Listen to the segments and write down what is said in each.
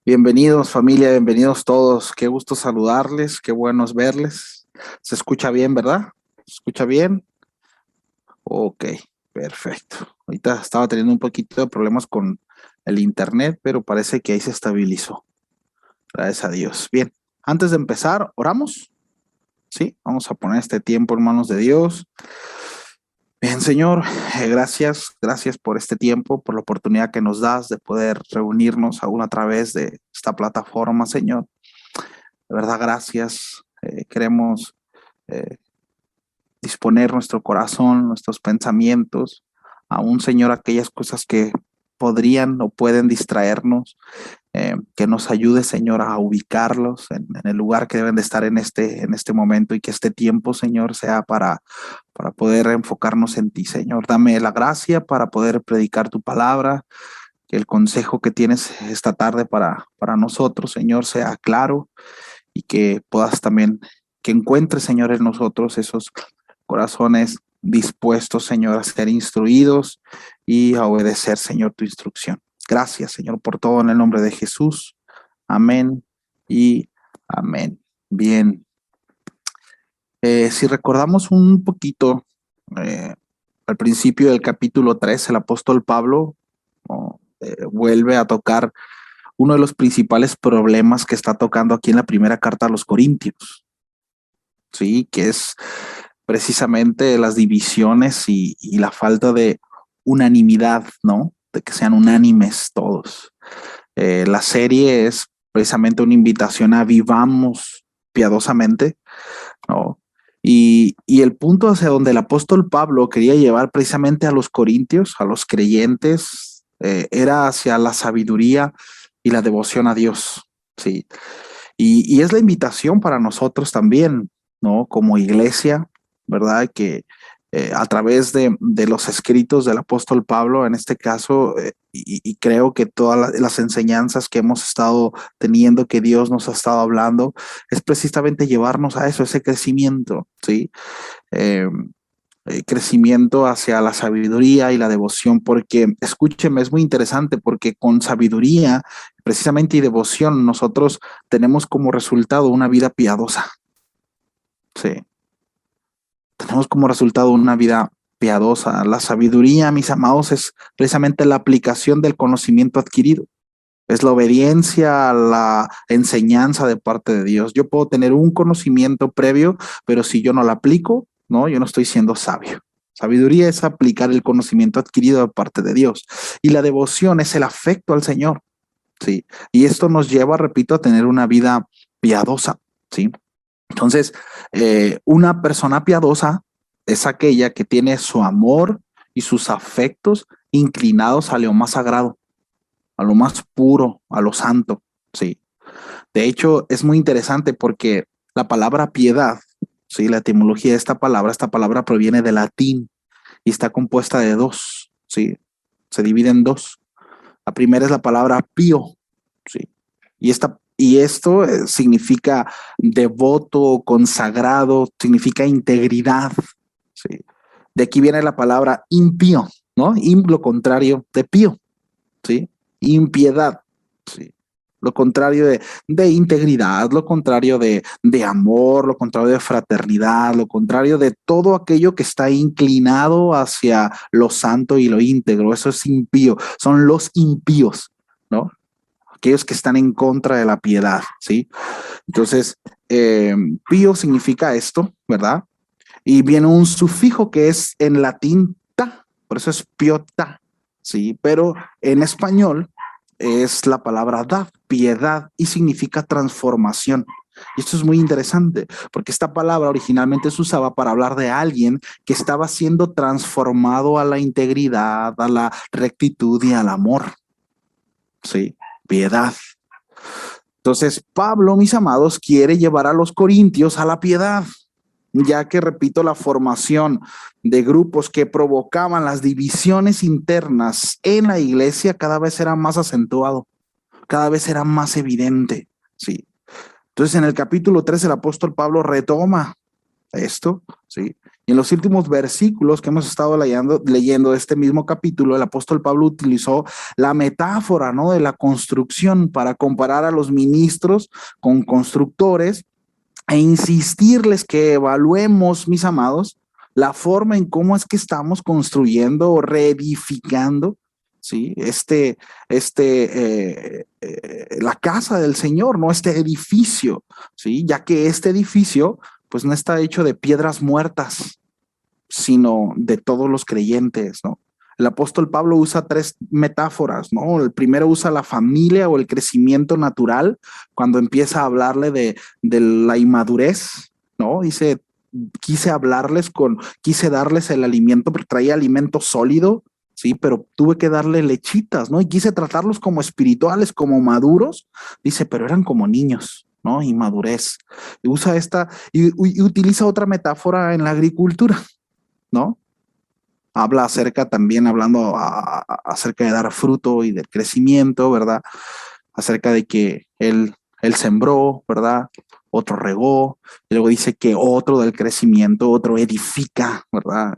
Bienvenidos familia, bienvenidos todos. Qué gusto saludarles, qué buenos verles. ¿Se escucha bien, verdad? ¿Se escucha bien? Ok, perfecto. Ahorita estaba teniendo un poquito de problemas con el internet, pero parece que ahí se estabilizó. Gracias a Dios. Bien, antes de empezar, ¿oramos? Sí, vamos a poner este tiempo en manos de Dios. Bien, Señor, gracias por este tiempo, por la oportunidad que nos das de poder reunirnos aún a través de esta plataforma, Señor. De verdad, gracias. Queremos eh, disponer nuestro corazón, nuestros pensamientos, aún, Señor, aquellas cosas que podrían o pueden distraernos, que nos ayude, Señor, a ubicarlos en el lugar que deben de estar en este momento y que este tiempo, Señor, sea para poder enfocarnos en ti, Señor. Dame la gracia para poder predicar tu palabra, que el consejo que tienes esta tarde para nosotros, Señor, sea claro y que puedas también, que encuentres, Señor, en nosotros esos corazones dispuestos, Señor, a ser instruidos y a obedecer, Señor, tu instrucción. Gracias, Señor, por todo en el nombre de Jesús. Amén y amén. Bien, si recordamos un poquito, eh, al principio del capítulo 3, el apóstol Pablo vuelve a tocar uno de los principales problemas que está tocando aquí en la primera carta a los Corintios. Sí, que es precisamente las divisiones y la falta de unanimidad, ¿no? De que sean unánimes todos. La serie es precisamente una invitación a vivamos piadosamente, ¿no? Y el punto hacia donde el apóstol Pablo quería llevar precisamente a los corintios, a los creyentes, era hacia la sabiduría y la devoción a Dios, ¿sí? Y es la invitación para nosotros también, ¿no? Como iglesia, ¿verdad? Que a través de los escritos del apóstol Pablo, en este caso, y creo que todas las enseñanzas que hemos estado teniendo, que Dios nos ha estado hablando, es precisamente llevarnos a eso, ese crecimiento, ¿sí? Eh, Crecimiento hacia la sabiduría y la devoción, porque escúcheme, es muy interesante porque con sabiduría precisamente y devoción nosotros tenemos como resultado una vida piadosa, sí, tenemos como resultado una vida piadosa. La sabiduría, mis amados, es precisamente la aplicación del conocimiento adquirido. Es la obediencia a la enseñanza de parte de Dios. Yo puedo tener un conocimiento previo, pero si yo no lo aplico, no, yo no estoy siendo sabio. Sabiduría es aplicar el conocimiento adquirido de parte de Dios. Y la devoción es el afecto al Señor, ¿sí? Y esto nos lleva, repito, a tener una vida piadosa, ¿sí? Entonces, una persona piadosa es aquella que tiene su amor y sus afectos inclinados a lo más sagrado, a lo más puro, a lo santo, sí. De hecho, es muy interesante porque la palabra piedad, sí, la etimología de esta palabra proviene del latín y está compuesta de dos, sí, se divide en dos. La primera es la palabra pío, sí, y esto significa devoto, consagrado, significa integridad, sí. De aquí viene la palabra impío, ¿no? Lo contrario de pío, ¿sí? Impiedad, ¿sí? Lo contrario de integridad, lo contrario de amor, lo contrario de fraternidad, lo contrario de todo aquello que está inclinado hacia lo santo y lo íntegro. Eso es impío, son los impíos, ¿no? Aquellos que están en contra de la piedad, ¿sí? Entonces, pío significa esto, ¿verdad? Y viene un sufijo que es en latín ta, por eso es piota, ¿sí? Pero en español es la palabra da, piedad, y significa transformación. Y esto es muy interesante, porque esta palabra originalmente se usaba para hablar de alguien que estaba siendo transformado a la integridad, a la rectitud y al amor. Sí, piedad. Entonces, Pablo, mis amados, quiere llevar a los corintios a la piedad, ya que, repito, la formación de grupos que provocaban las divisiones internas en la iglesia cada vez era más acentuado, cada vez era más evidente, ¿sí? Entonces, en el capítulo 3, el apóstol Pablo retoma esto, ¿sí? Y en los últimos versículos que hemos estado leyendo de este mismo capítulo, el apóstol Pablo utilizó la metáfora, ¿no?, de la construcción para comparar a los ministros con constructores e insistirles que evaluemos, mis amados, la forma en cómo es que estamos construyendo o reedificando, ¿sí? La casa del Señor, no este edificio, ¿sí? Ya que este edificio, pues no está hecho de piedras muertas, sino de todos los creyentes, ¿no? El apóstol Pablo usa tres metáforas, ¿no? El primero usa la familia o el crecimiento natural, cuando empieza a hablarle de la inmadurez, ¿no? Dice, quise darles el alimento, porque traía alimento sólido, sí, pero tuve que darle lechitas, ¿no? Y quise tratarlos como espirituales, como maduros, dice, pero eran como niños, ¿no? Inmadurez. Y usa y utiliza otra metáfora en la agricultura, ¿no? Habla acerca de dar fruto y del crecimiento, ¿verdad? Acerca de que él sembró, ¿verdad? Otro regó, y luego dice que otro del crecimiento, otro edifica, ¿verdad?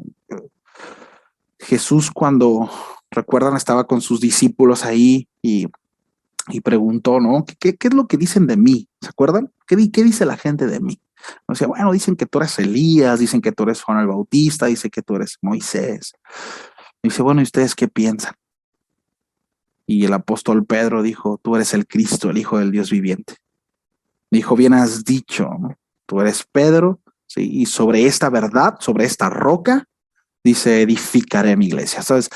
Jesús, cuando recuerdan, estaba con sus discípulos ahí y preguntó, ¿no? ¿Qué es lo que dicen de mí? ¿Se acuerdan? ¿Qué dice la gente de mí? O sea, bueno, dicen que tú eres Elías, dicen que tú eres Juan el Bautista, dicen que tú eres Moisés. Y dice, bueno, ¿y ustedes qué piensan? Y el apóstol Pedro dijo, tú eres el Cristo, el Hijo del Dios viviente. Dijo, bien has dicho, ¿no? Tú eres Pedro, ¿sí? Y sobre esta verdad, sobre esta roca, dice, edificaré mi iglesia. ¿Sabes?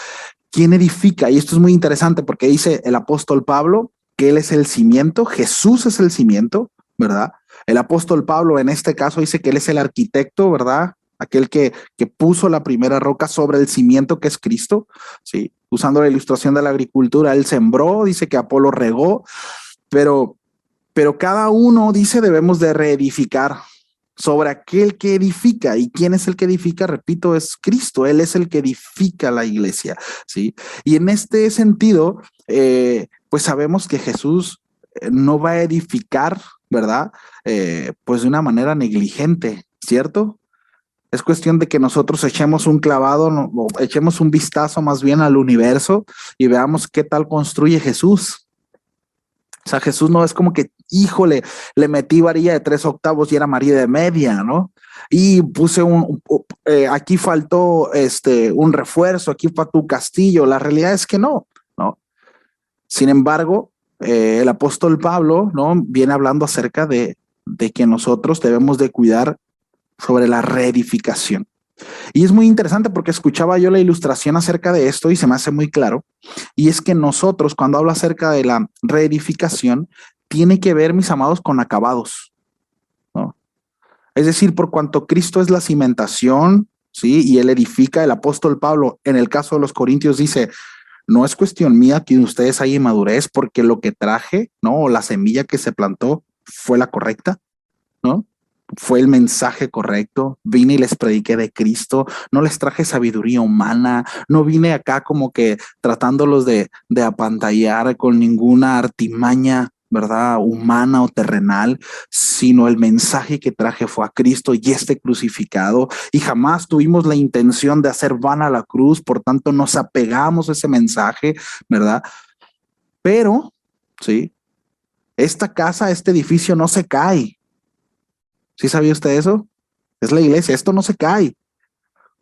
¿Quién edifica? Y esto es muy interesante porque dice el apóstol Pablo que él es el cimiento, Jesús es el cimiento, ¿verdad? El apóstol Pablo en este caso dice que él es el arquitecto, ¿verdad? Aquel que puso la primera roca sobre el cimiento que es Cristo, ¿sí? Usando la ilustración de la agricultura, él sembró, dice que Apolo regó, pero, pero cada uno dice debemos de reedificar sobre aquel que edifica. ¿Y quién es el que edifica? Repito, es Cristo. Él es el que edifica la iglesia, ¿sí? Y en este sentido, pues sabemos que Jesús no va a edificar, ¿verdad? Pues de una manera negligente, ¿cierto? Es cuestión de que nosotros echemos un clavado, no, o echemos un vistazo más bien al universo y veamos qué tal construye Jesús. O sea, Jesús no es como que, híjole, le metí varilla de 3/8 y era María de media, ¿no? Y puse aquí faltó un refuerzo, aquí faltó un castillo. La realidad es que no, ¿no? Sin embargo, el apóstol Pablo, ¿no?, viene hablando acerca de que nosotros debemos de cuidar sobre la reedificación. Y es muy interesante porque escuchaba yo la ilustración acerca de esto y se me hace muy claro. Y es que nosotros, cuando habla acerca de la reedificación, tiene que ver, mis amados, con acabados, ¿no? Es decir, por cuanto Cristo es la cimentación, ¿sí? Y él edifica, el apóstol Pablo, en el caso de los Corintios, dice, no es cuestión mía que ustedes hayan inmadurez porque lo que traje, ¿no? O la semilla que se plantó fue la correcta, ¿no? Fue el mensaje correcto, vine y les prediqué de Cristo, no les traje sabiduría humana, no vine acá como que tratándolos de apantallar con ninguna artimaña, ¿verdad?, humana o terrenal, sino el mensaje que traje fue a Cristo y crucificado, y jamás tuvimos la intención de hacer vana la cruz, por tanto nos apegamos a ese mensaje, ¿verdad? Pero, sí, esta casa, este edificio no se cae. ¿Sí sabía usted eso? Es la iglesia, esto no se cae,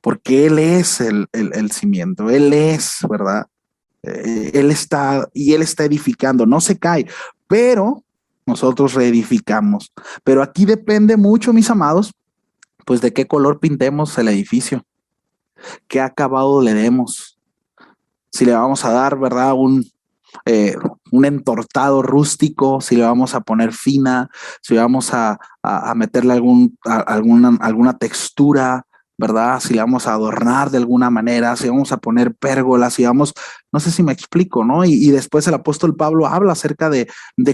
porque Él es el cimiento, Él es, ¿verdad? Él está edificando, no se cae, pero nosotros reedificamos. Pero aquí depende mucho, mis amados, pues de qué color pintemos el edificio, qué acabado le demos. Si le vamos a dar, ¿verdad?, un entortado rústico, si le vamos a poner fina, si vamos a meterle alguna textura, ¿verdad? Si le vamos a adornar de alguna manera, si vamos a poner pérgolas, si vamos, no sé si me explico, ¿no? Y después el apóstol Pablo habla acerca de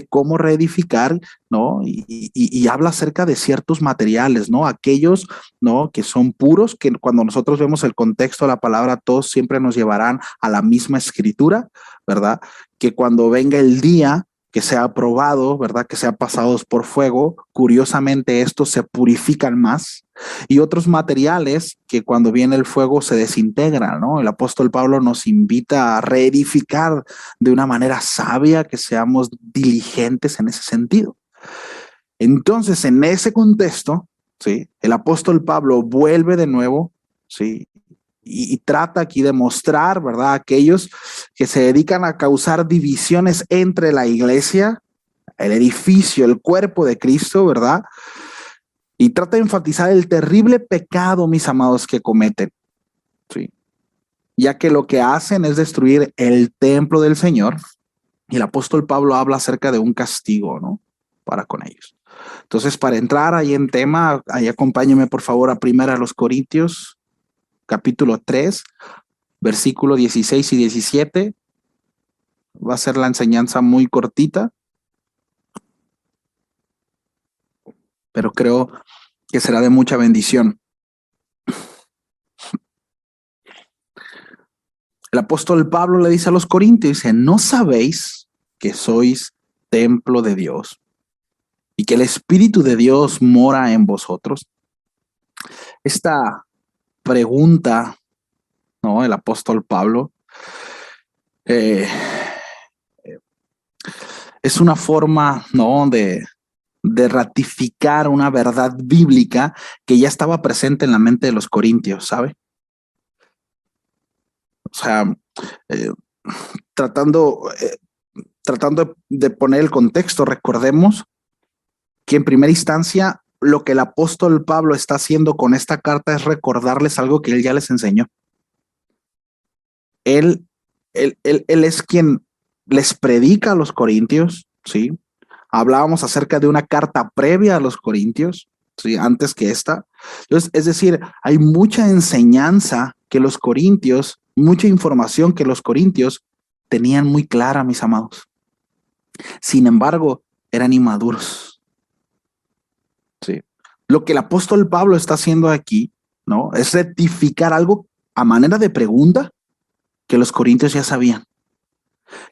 cómo reedificar, ¿no? Y habla acerca de ciertos materiales, ¿no? Aquellos, ¿no?, que son puros, que cuando nosotros vemos el contexto de la palabra, todos siempre nos llevarán a la misma escritura, ¿verdad? Que cuando venga el día que sea probado, ¿verdad? Que sea pasados por fuego. Curiosamente, estos se purifican más. Y otros materiales que cuando viene el fuego se desintegran, ¿no? El apóstol Pablo nos invita a reedificar de una manera sabia, que seamos diligentes en ese sentido. Entonces, en ese contexto, ¿sí? El apóstol Pablo vuelve de nuevo, ¿sí? Y trata aquí de mostrar, ¿verdad? Aquellos que se dedican a causar divisiones entre la iglesia, el edificio, el cuerpo de Cristo, ¿verdad? Y trata de enfatizar el terrible pecado, mis amados, que cometen, ¿sí? Ya que lo que hacen es destruir el templo del Señor. Y el apóstol Pablo habla acerca de un castigo, ¿no? Para con ellos. Entonces, para entrar ahí en tema, ahí acompáñeme por favor a Primera los Corintios, capítulo 3, versículo 16 y 17. Va a ser la enseñanza muy cortita, pero creo que será de mucha bendición. El apóstol Pablo le dice a los corintios, dice, ¿no sabéis que sois templo de Dios y que el Espíritu de Dios mora en vosotros? Esta pregunta, ¿no? El apóstol Pablo es una forma, ¿no? De ratificar una verdad bíblica que ya estaba presente en la mente de los corintios, ¿sabe? O sea, eh, tratando, eh, tratando de poner el contexto, recordemos que en primera instancia lo que el apóstol Pablo está haciendo con esta carta es recordarles algo que él ya les enseñó. Él, él es quien les predica a los corintios, ¿sí? Hablábamos acerca de una carta previa a los corintios, ¿sí? Antes que esta. Entonces, es decir, hay mucha enseñanza que los corintios, mucha información que los corintios tenían muy clara, mis amados. Sin embargo, eran inmaduros, ¿sí? Lo que el apóstol Pablo está haciendo aquí, ¿no? Es rectificar algo a manera de pregunta que los corintios ya sabían,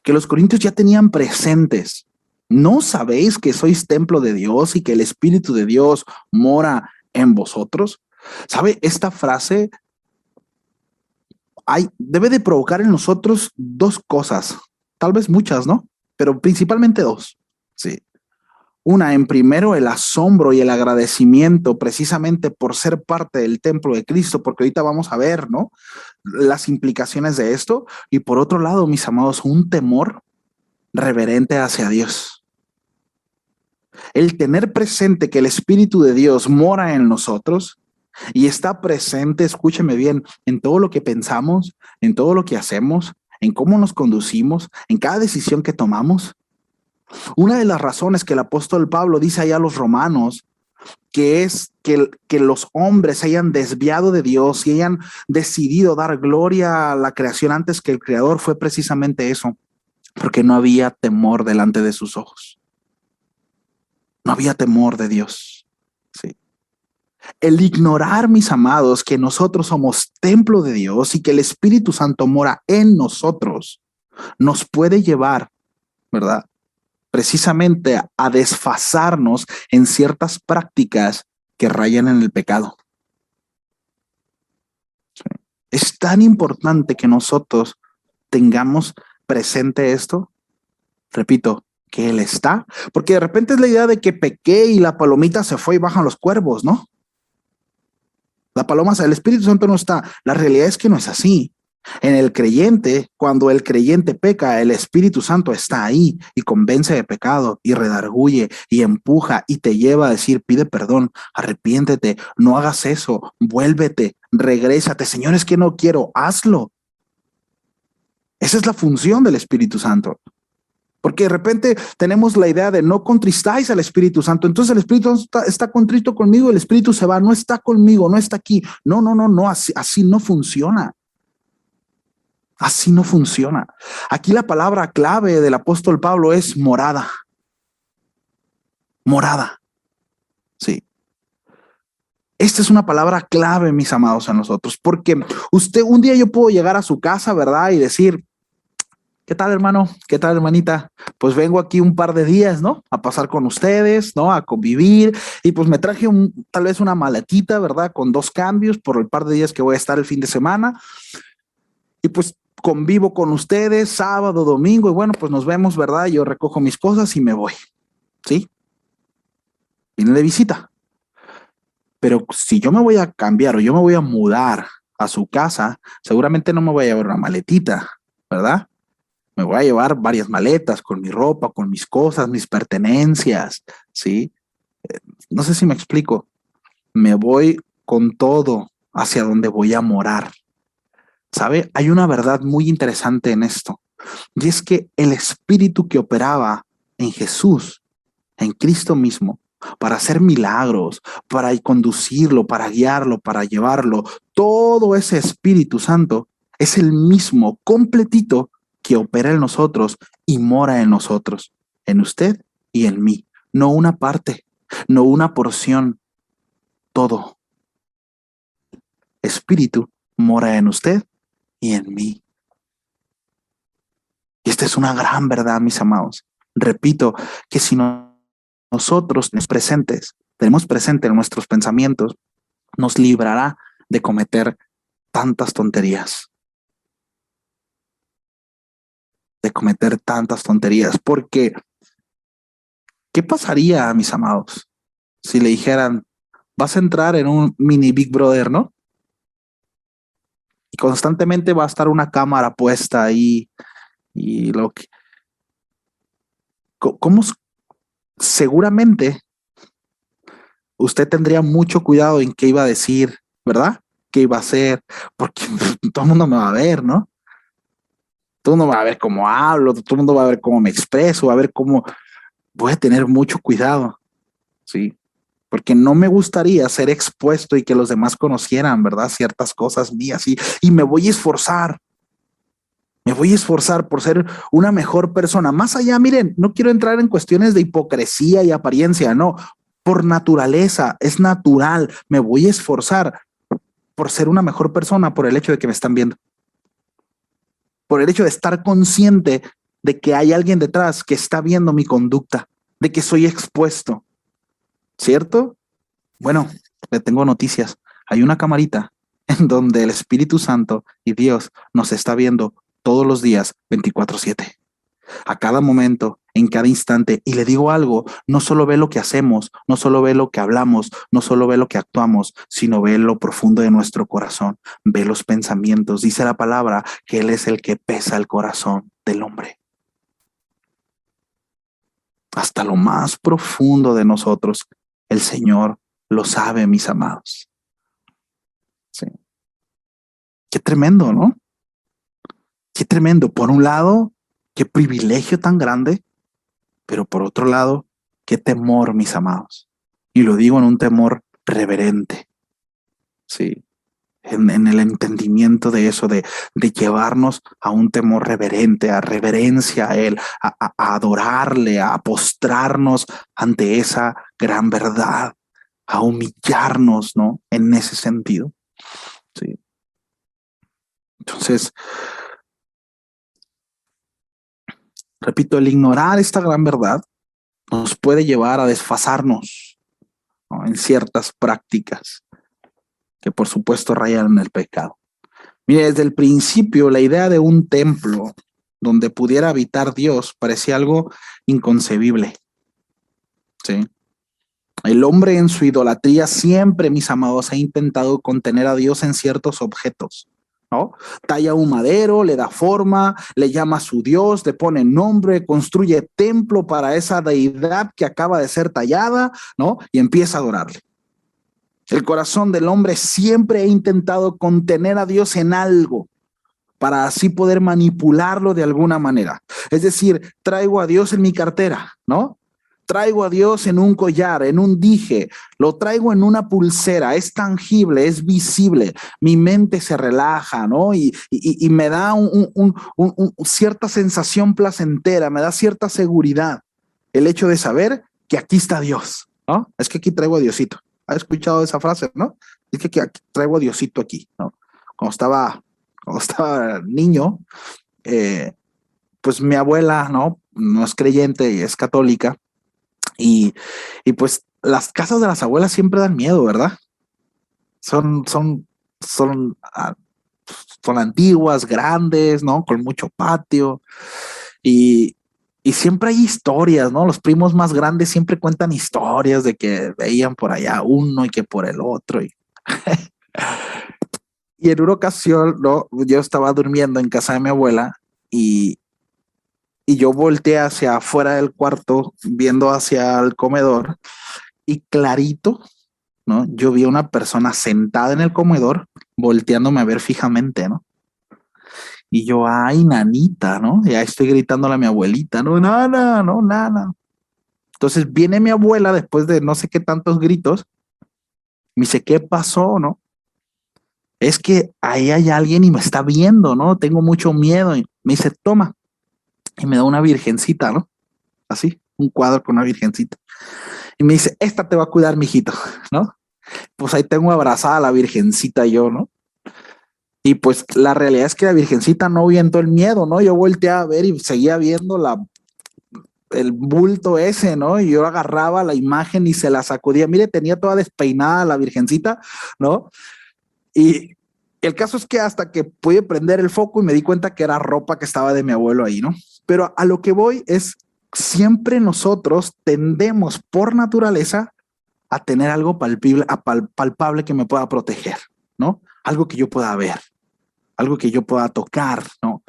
que los corintios ya tenían presentes. ¿No sabéis que sois templo de Dios y que el Espíritu de Dios mora en vosotros? ¿Sabe? Esta frase debe de provocar en nosotros dos cosas, tal vez muchas, ¿no? Pero principalmente dos, sí. Una, en primero, el asombro y el agradecimiento precisamente por ser parte del templo de Cristo, porque ahorita vamos a ver, ¿no? Las implicaciones de esto. Y por otro lado, mis amados, un temor reverente hacia Dios. El tener presente que el Espíritu de Dios mora en nosotros y está presente, escúcheme bien, en todo lo que pensamos, en todo lo que hacemos, en cómo nos conducimos, en cada decisión que tomamos. Una de las razones que el apóstol Pablo dice allá a los romanos, que es que los hombres se hayan desviado de Dios y hayan decidido dar gloria a la creación antes que el Creador, fue precisamente eso, porque no había temor delante de sus ojos. No había temor de Dios. Sí. El ignorar, mis amados, que nosotros somos templo de Dios y que el Espíritu Santo mora en nosotros, nos puede llevar, ¿verdad? Precisamente a desfasarnos en ciertas prácticas que rayan en el pecado. Sí. Es tan importante que nosotros tengamos presente esto. Repito, que Él está, porque de repente es la idea de que pequé y la palomita se fue y bajan los cuervos, ¿no? La paloma, el Espíritu Santo no está. La realidad es que no es así. En el creyente, cuando el creyente peca, el Espíritu Santo está ahí y convence de pecado y redarguye y empuja y te lleva a decir, pide perdón, arrepiéntete, no hagas eso, vuélvete, regrésate. Señor, es que no quiero, hazlo. Esa es la función del Espíritu Santo. Porque de repente tenemos la idea de no contristáis al Espíritu Santo. Entonces el Espíritu está contrito conmigo, el Espíritu se va, no está conmigo, no está aquí. No, así no funciona. Así no funciona. Aquí la palabra clave del apóstol Pablo es morada. Morada. Sí. Esta es una palabra clave, mis amados, a nosotros, porque un día yo puedo llegar a su casa, ¿verdad? Y decir, ¿Qué tal, hermano? ¿Qué tal, hermanita? Pues vengo aquí un par de días, ¿no? A pasar con ustedes, ¿no? A convivir. Y pues me traje tal vez una maletita, ¿verdad? Con dos cambios por el par de días que voy a estar el fin de semana. Y pues convivo con ustedes sábado, domingo. Y bueno, pues nos vemos, ¿verdad? Yo recojo mis cosas y me voy. ¿Sí? Vine de visita. Pero si yo me voy a cambiar o yo me voy a mudar a su casa, seguramente no me voy a llevar una maletita, ¿verdad? Me voy a llevar varias maletas con mi ropa, con mis cosas, mis pertenencias, ¿sí? No sé si me explico. Me voy con todo hacia donde voy a morar. ¿Sabe? Hay una verdad muy interesante en esto. Y es que el espíritu que operaba en Jesús, en Cristo mismo, para hacer milagros, para conducirlo, para guiarlo, para llevarlo, todo ese Espíritu Santo es el mismo completito que opera en nosotros y mora en nosotros, en usted y en mí. No una parte, no una porción, todo. Espíritu mora en usted y en mí. Y esta es una gran verdad, mis amados. Repito, que si nosotros tenemos presente en nuestros pensamientos, nos librará de cometer tantas tonterías, porque ¿qué pasaría, mis amados, si le dijeran, vas a entrar en un mini Big Brother, ¿no? Y constantemente va a estar una cámara puesta ahí y lo que, ¿cómo? Seguramente usted tendría mucho cuidado en qué iba a decir, ¿verdad? ¿Qué iba a hacer? Porque todo el mundo me va a ver, ¿no? Todo el mundo va a ver cómo hablo, todo el mundo va a ver cómo me expreso, va a ver cómo voy a tener mucho cuidado, ¿sí? Porque no me gustaría ser expuesto y que los demás conocieran, ¿verdad? Ciertas cosas mías y me voy a esforzar por ser una mejor persona. Más allá, miren, no quiero entrar en cuestiones de hipocresía y apariencia, no, por naturaleza, es natural, me voy a esforzar por ser una mejor persona por el hecho de que me están viendo, por el hecho de estar consciente de que hay alguien detrás que está viendo mi conducta, de que soy expuesto, ¿cierto? Bueno, le tengo noticias. Hay una camarita en donde el Espíritu Santo y Dios nos está viendo todos los días 24/7, a cada momento, en cada instante. Y le digo algo, no solo ve lo que hacemos, no solo ve lo que hablamos, no solo ve lo que actuamos, sino ve lo profundo de nuestro corazón, ve los pensamientos. Dice la palabra que Él es el que pesa el corazón del hombre. Hasta lo más profundo de nosotros, el Señor lo sabe, mis amados. Sí. Qué tremendo, ¿no? Qué tremendo. Por un lado, qué privilegio tan grande, pero por otro lado, qué temor, mis amados. Y lo digo en un temor reverente, ¿sí? En el entendimiento de eso, de llevarnos a un temor reverente, a reverencia a Él, a adorarle, a postrarnos ante esa gran verdad, a humillarnos, ¿no? En ese sentido, ¿sí? Entonces, repito, el ignorar esta gran verdad nos puede llevar a desfasarnos, ¿no? En ciertas prácticas que por supuesto rayan en el pecado. Mire, desde el principio la idea de un templo donde pudiera habitar Dios parecía algo inconcebible, ¿sí? El hombre en su idolatría siempre, mis amados, ha intentado contener a Dios en ciertos objetos, ¿no? Talla un madero, le da forma, le llama a su Dios, le pone nombre, construye templo para esa deidad que acaba de ser tallada, ¿no? Y empieza a adorarle. El corazón del hombre siempre ha intentado contener a Dios en algo para así poder manipularlo de alguna manera. Es decir, traigo a Dios en mi cartera, ¿no? Traigo a Dios en un collar, en un dije, lo traigo en una pulsera, es tangible, es visible, mi mente se relaja, ¿no? Y me da cierta sensación placentera, me da cierta seguridad el hecho de saber que aquí está Dios, ¿no? Es que aquí traigo a Diosito. ¿Has escuchado esa frase, no? Es que aquí traigo a Diosito aquí, ¿no? Cuando estaba niño, eh, pues mi abuela, ¿no? No es creyente y es católica. Y, y pues las casas de las abuelas siempre dan miedo, ¿verdad? Son, son, son, ah, son antiguas, grandes, ¿no? Con mucho patio. Y, y siempre hay historias, ¿no? Los primos más grandes siempre cuentan historias de que veían por allá uno y que por el otro. Y en una ocasión, ¿no? Yo estaba durmiendo en casa de mi abuela y, y yo volteé hacia afuera del cuarto, viendo hacia el comedor y clarito, ¿no? Yo vi a una persona sentada en el comedor, volteándome a ver fijamente, ¿no? Y yo, ay, nanita, ¿no? Ya estoy gritándole a mi abuelita, no, nada, no, nada. Entonces viene mi abuela después de no sé qué tantos gritos, me dice, ¿qué pasó, no? Es que ahí hay alguien y me está viendo, ¿no? Tengo mucho miedo. Y me dice, toma. Y me da una virgencita, ¿no? Así, un cuadro con una virgencita. Y me dice, esta te va a cuidar, mijito, ¿no? Pues ahí tengo abrazada a la virgencita yo, ¿no? Y pues la realidad es que la virgencita no viendo el miedo, ¿no? Yo volteé a ver y seguía viendo el bulto ese, ¿no? Y yo agarraba la imagen y se la sacudía. Mire, tenía toda despeinada la virgencita, ¿no? Y el caso es que hasta que pude prender el foco y me di cuenta que era ropa que estaba de mi abuelo ahí, ¿no? Pero a lo que voy es, siempre nosotros tendemos por naturaleza a tener algo palpable, palpable que me pueda proteger, ¿no? Algo que yo pueda ver, algo que yo pueda tocar, ¿no?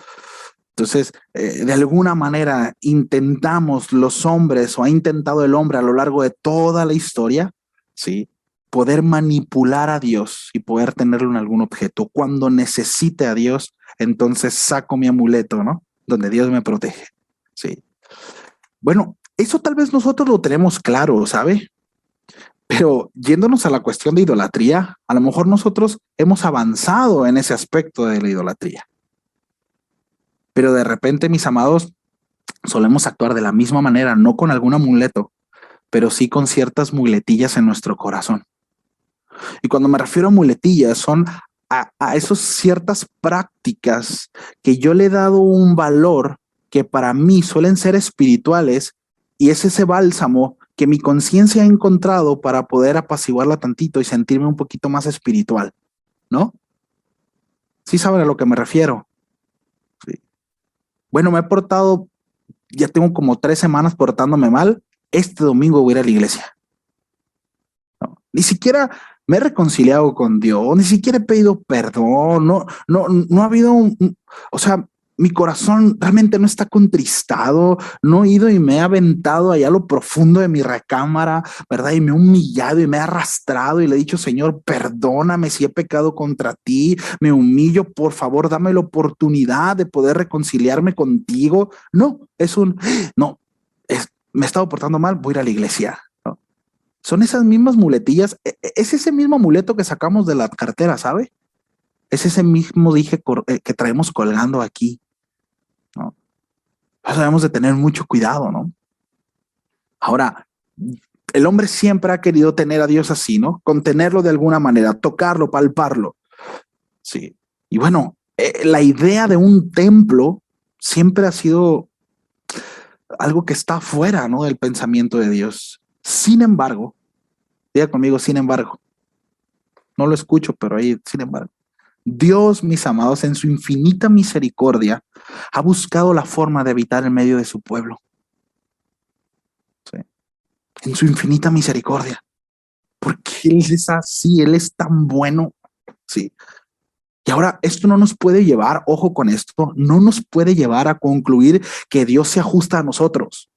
Entonces, de alguna manera intentamos los hombres o ha intentado el hombre a lo largo de toda la historia, ¿sí? Poder manipular a Dios y poder tenerlo en algún objeto. Cuando necesite a Dios, entonces saco mi amuleto, ¿no? Donde Dios me protege, ¿sí? Bueno, eso tal vez nosotros lo tenemos claro, ¿sabe? Pero yéndonos a la cuestión de idolatría, a lo mejor nosotros hemos avanzado en ese aspecto de la idolatría. Pero de repente, mis amados, solemos actuar de la misma manera, no con algún amuleto, pero sí con ciertas muletillas en nuestro corazón. Y cuando me refiero a muletillas, son a esas ciertas prácticas que yo le he dado un valor que para mí suelen ser espirituales y es ese bálsamo que mi conciencia ha encontrado para poder apaciguarla tantito y sentirme un poquito más espiritual, ¿no? Sí saben a lo que me refiero. Sí. Bueno, me he portado, ya tengo como 3 semanas portándome mal. Este domingo voy a ir a la iglesia. No, ni siquiera me he reconciliado con Dios, ni siquiera he pedido perdón, no ha habido o sea, mi corazón realmente no está contristado, no he ido y me he aventado allá a lo profundo de mi recámara, ¿verdad? Y me he humillado y me he arrastrado y le he dicho, Señor, perdóname si he pecado contra ti, me humillo, por favor, dame la oportunidad de poder reconciliarme contigo. No, no, me he estado portando mal, voy a ir a la iglesia. Son esas mismas muletillas, es ese mismo amuleto que sacamos de la cartera, ¿sabe? Es ese mismo dije que traemos colgando aquí, ¿no? Debemos de tener mucho cuidado, ¿no? Ahora, el hombre siempre ha querido tener a Dios así, ¿no? Contenerlo de alguna manera, tocarlo, palparlo, sí. Y bueno, la idea de un templo siempre ha sido algo que está fuera, ¿no? Del pensamiento de Dios. Sin embargo, diga conmigo, sin embargo, no lo escucho, pero ahí, sin embargo, Dios, mis amados, en su infinita misericordia, ha buscado la forma de habitar en medio de su pueblo. ¿Sí? En su infinita misericordia. Porque Él es así, Él es tan bueno. Sí. Y ahora, esto no nos puede llevar, ojo con esto, no nos puede llevar a concluir que Dios se ajusta a nosotros.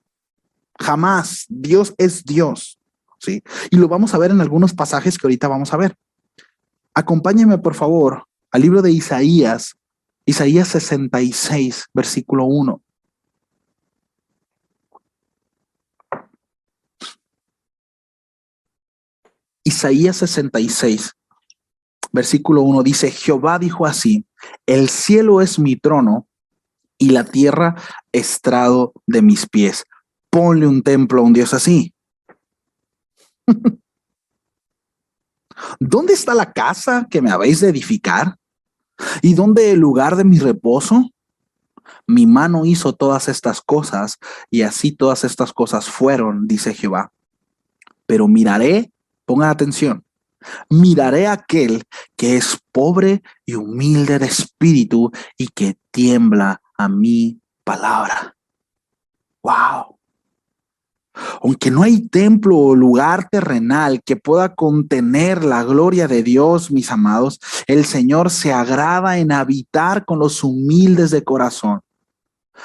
Jamás. Dios es Dios. ¿Sí? Y lo vamos a ver en algunos pasajes que ahorita vamos a ver. Acompáñenme, por favor, al libro de Isaías 66, versículo 1. Isaías 66, versículo 1 dice, Jehová dijo así, el cielo es mi trono y la tierra estrado de mis pies. Ponle un templo a un Dios así. ¿Dónde está la casa que me habéis de edificar? ¿Y dónde el lugar de mi reposo? Mi mano hizo todas estas cosas y así todas estas cosas fueron, dice Jehová. Pero miraré, pongan atención, miraré a aquel que es pobre y humilde de espíritu y que tiembla a mi palabra. ¡Wow! Aunque no hay templo o lugar terrenal que pueda contener la gloria de Dios, mis amados, el Señor se agrada en habitar con los humildes de corazón,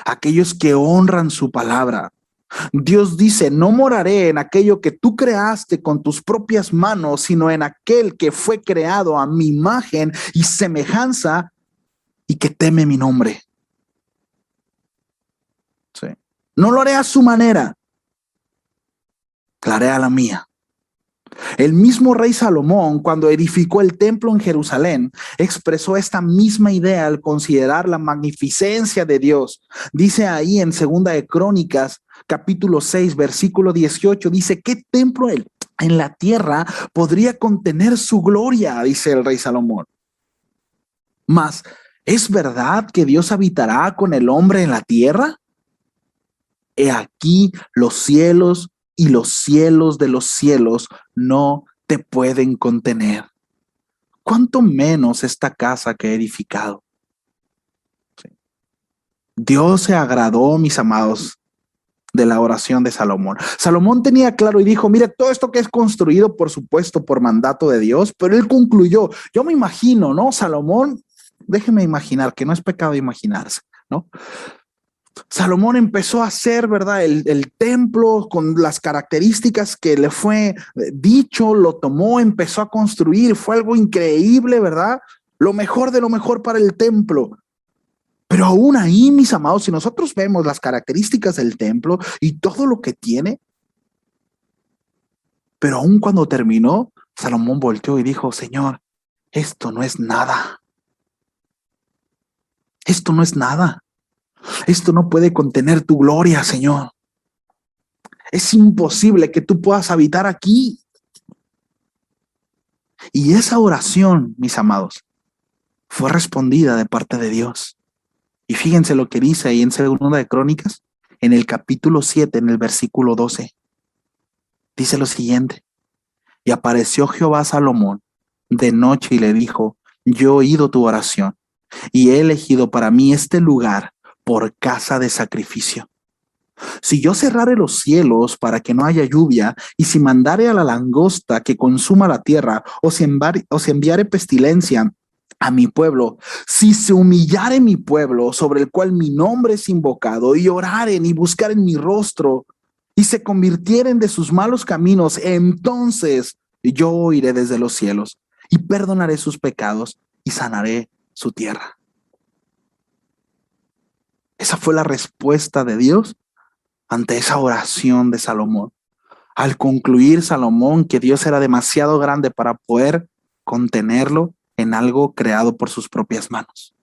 aquellos que honran su palabra. Dios dice, no moraré en aquello que tú creaste con tus propias manos, sino en aquel que fue creado a mi imagen y semejanza y que teme mi nombre. Sí. No lo haré a su manera, lo haré a la mía. El mismo rey Salomón, cuando edificó el templo en Jerusalén, expresó esta misma idea al considerar la magnificencia de Dios. Dice ahí en Segunda de Crónicas, capítulo 6, versículo 18, dice, ¿qué templo en la tierra podría contener su gloria? Dice el rey Salomón. Mas, ¿es verdad que Dios habitará con el hombre en la tierra? He aquí los cielos y los cielos de los cielos no te pueden contener. ¿Cuánto menos esta casa que he edificado? Sí. Dios se agradó, mis amados, de la oración de Salomón. Salomón tenía claro y dijo, mire, todo esto que es construido, por supuesto, por mandato de Dios, pero él concluyó, yo me imagino, ¿no? Salomón, déjeme imaginar, que no es pecado imaginarse, ¿no? Salomón empezó a hacer, ¿verdad? El templo con las características que le fue dicho, lo tomó, empezó a construir, fue algo increíble, ¿verdad? Lo mejor de lo mejor para el templo. Pero aún ahí, mis amados, si nosotros vemos las características del templo y todo lo que tiene, pero aún cuando terminó, Salomón volteó y dijo, Señor, esto no es nada. Esto no es nada. Esto no puede contener tu gloria, Señor. Es imposible que tú puedas habitar aquí. Y esa oración, mis amados, fue respondida de parte de Dios. Y fíjense lo que dice ahí en Segunda de Crónicas, en el capítulo 7, en el versículo 12. Dice lo siguiente. Y apareció Jehová a Salomón de noche y le dijo, yo he oído tu oración y he elegido para mí este lugar por casa de sacrificio. Si yo cerrare los cielos para que no haya lluvia, y si mandare a la langosta que consuma la tierra, o si enviare pestilencia a mi pueblo, si se humillare mi pueblo sobre el cual mi nombre es invocado, y oraren y buscaren mi rostro, y se convirtieren de sus malos caminos, entonces yo oiré desde los cielos, y perdonaré sus pecados, y sanaré su tierra. Esa fue la respuesta de Dios ante esa oración de Salomón. Al concluir Salomón que Dios era demasiado grande para poder contenerlo en algo creado por sus propias manos.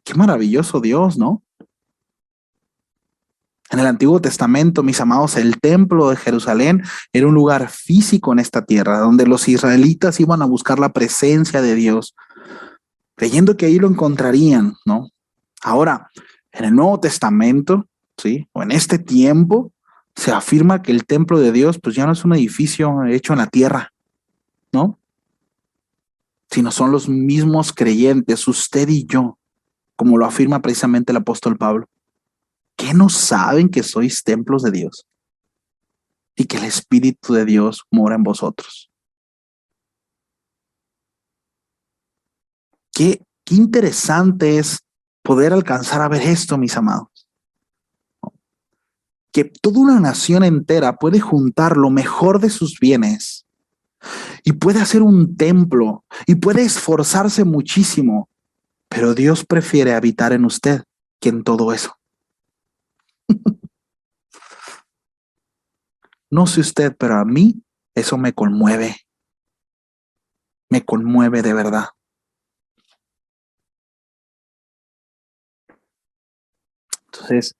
Qué maravilloso Dios, ¿no? En el Antiguo Testamento, mis amados, el templo de Jerusalén era un lugar físico en esta tierra, donde los israelitas iban a buscar la presencia de Dios, creyendo que ahí lo encontrarían, ¿no? Ahora, en el Nuevo Testamento, ¿sí? O en este tiempo, se afirma que el templo de Dios, pues ya no es un edificio hecho en la tierra, ¿no? Sino son los mismos creyentes, usted y yo, como lo afirma precisamente el apóstol Pablo. ¿Qué no saben que sois templos de Dios? Y que el Espíritu de Dios mora en vosotros. Qué interesante es poder alcanzar a ver esto, mis amados. Que toda una nación entera puede juntar lo mejor de sus bienes y puede hacer un templo y puede esforzarse muchísimo, pero Dios prefiere habitar en usted que en todo eso. No sé usted, pero a mí eso me conmueve de verdad. Entonces,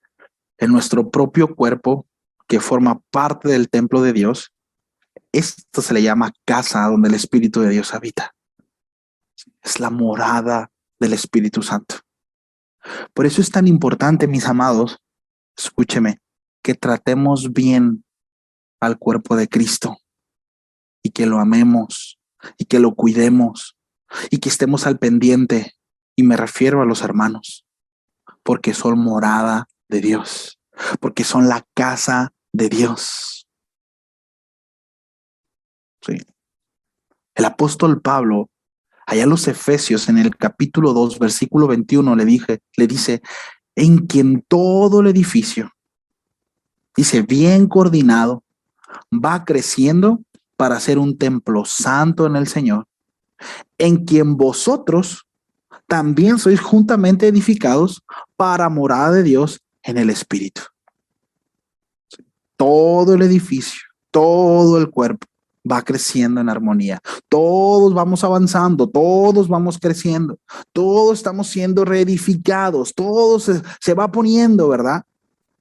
en nuestro propio cuerpo, que forma parte del templo de Dios, esto se le llama casa donde el Espíritu de Dios habita. Es la morada del Espíritu Santo. Por eso es tan importante, mis amados, escúcheme, que tratemos bien al cuerpo de Cristo y que lo amemos y que lo cuidemos y que estemos al pendiente. Y me refiero a los hermanos, porque son morada de Dios, porque son la casa de Dios. Sí. El apóstol Pablo, allá en los Efesios, en el capítulo 2, versículo 21, le dice, en quien todo el edificio, dice, bien coordinado, va creciendo para ser un templo santo en el Señor, en quien vosotros también sois juntamente edificados para morada de Dios en el Espíritu. Todo el edificio, todo el cuerpo va creciendo en armonía. Todos vamos avanzando, todos vamos creciendo, todos estamos siendo reedificados, todo se va poniendo, ¿verdad?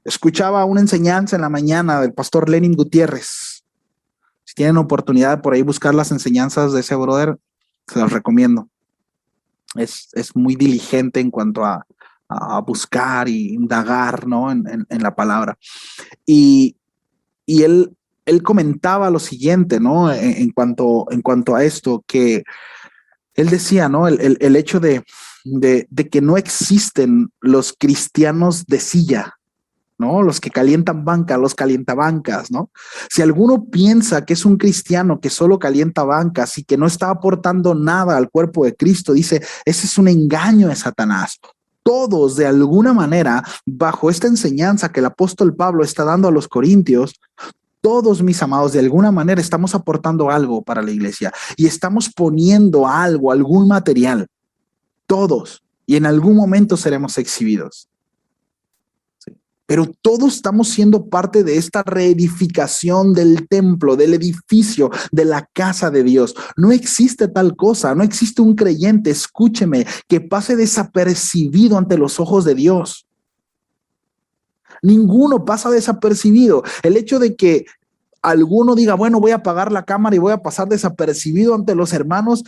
Escuchaba una enseñanza en la mañana del pastor Lenin Gutiérrez. Si tienen oportunidad de por ahí buscar las enseñanzas de ese brother, se los recomiendo. Es muy diligente en cuanto a buscar y indagar, ¿no? en la palabra. Y él comentaba lo siguiente, ¿no? En cuanto a esto, que él decía, ¿no? El hecho de que no existen los cristianos de silla, ¿no? Los que calientan banca, los calientabancas, ¿no? Si alguno piensa que es un cristiano que solo calienta bancas y que no está aportando nada al cuerpo de Cristo, dice, ese es un engaño de Satanás. Todos, de alguna manera, bajo esta enseñanza que el apóstol Pablo está dando a los corintios, todos, mis amados, de alguna manera estamos aportando algo para la iglesia y estamos poniendo algo, algún material, todos, y en algún momento seremos exhibidos. Pero todos estamos siendo parte de esta reedificación del templo, del edificio, de la casa de Dios. No existe tal cosa, no existe un creyente, escúcheme, que pase desapercibido ante los ojos de Dios. Ninguno pasa desapercibido. El hecho de que alguno diga, bueno, voy a apagar la cámara y voy a pasar desapercibido ante los hermanos,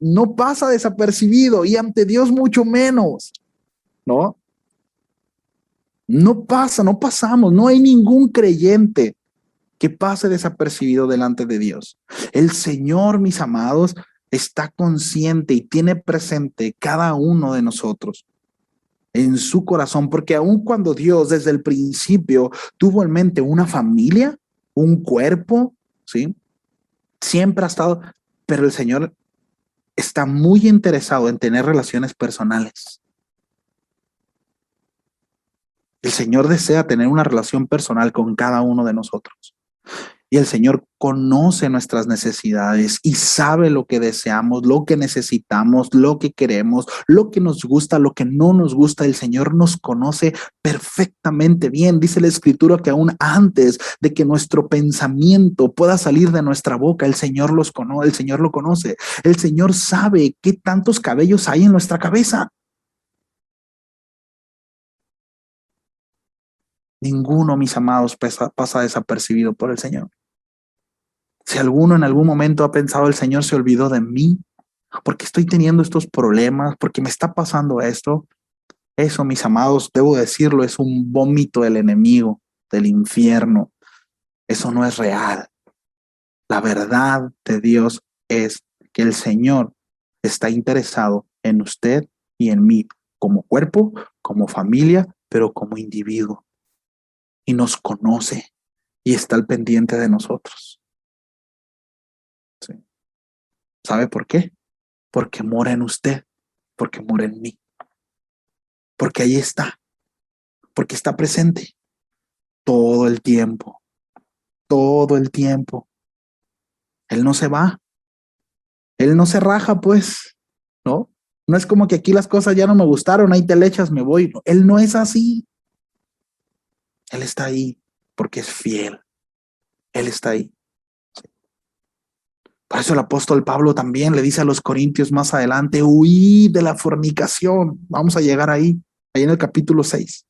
no pasa desapercibido, y ante Dios mucho menos, ¿no? No pasa, no pasamos, no hay ningún creyente que pase desapercibido delante de Dios. El Señor, mis amados, está consciente y tiene presente cada uno de nosotros en su corazón, porque aun cuando Dios desde el principio tuvo en mente una familia, un cuerpo, ¿sí? Siempre ha estado, pero el Señor está muy interesado en tener relaciones personales. El Señor desea tener una relación personal con cada uno de nosotros. Y el Señor conoce nuestras necesidades y sabe lo que deseamos, lo que necesitamos, lo que queremos, lo que nos gusta, lo que no nos gusta. El Señor nos conoce perfectamente bien. Dice la Escritura que aún antes de que nuestro pensamiento pueda salir de nuestra boca, el Señor lo conoce. El Señor sabe qué tantos cabellos hay en nuestra cabeza. Ninguno, mis amados, pasa desapercibido por el Señor. Si alguno en algún momento ha pensado, el Señor se olvidó de mí, porque estoy teniendo estos problemas, porque me está pasando esto, eso, mis amados, debo decirlo, es un vómito del enemigo, del infierno. Eso no es real. La verdad de Dios es que el Señor está interesado en usted y en mí, como cuerpo, como familia, pero como individuo. Y nos conoce y está al pendiente de nosotros. Sí. ¿Sabe por qué? Porque mora en usted, porque mora en mí, porque ahí está, porque está presente todo el tiempo, todo el tiempo. Él no se va, él no se raja, pues, ¿no? No es como que aquí las cosas ya no me gustaron, ahí te le echas, me voy. No, él no es así. Él está ahí porque es fiel. Él está ahí. Por eso el apóstol Pablo también le dice a los corintios más adelante, huid de la fornicación. Vamos a llegar ahí en el capítulo 6.